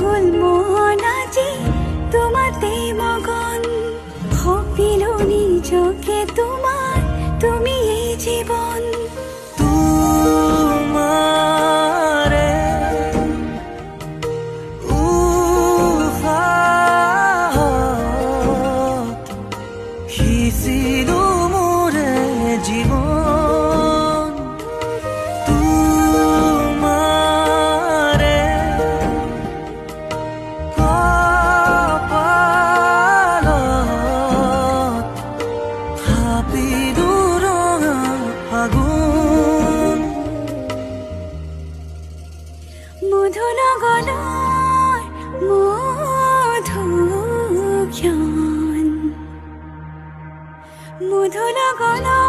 গ'ল মন আজি তোমাতে মগন সপিলো নিজকে তোমাৰ তুমি এই জীৱন তোমাৰে উশাহত সিঁচিলো মোৰে জীৱন তোমাৰে কপালত থাপিলো ৰঙা ফাগুন মধু লগনৰ মধু জ্ঞান মধু লগনৰ